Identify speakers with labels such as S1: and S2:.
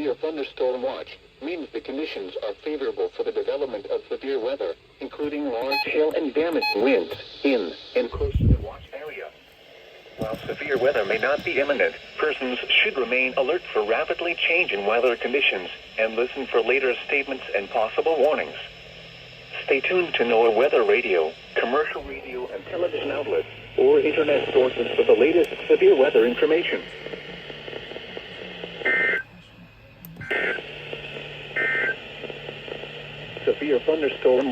S1: severe thunderstorm watch means the conditions are favorable for the development of severe weather, including large hail and damaging winds in and close to the watch area. While severe weather may not be imminent, persons should remain alert for rapidly changing weather conditions and listen for later statements and possible warnings. Stay tuned to NOAA Weather Radio, commercial radio and television outlets, or internet sources for the latest severe weather information. Severe thunderstorm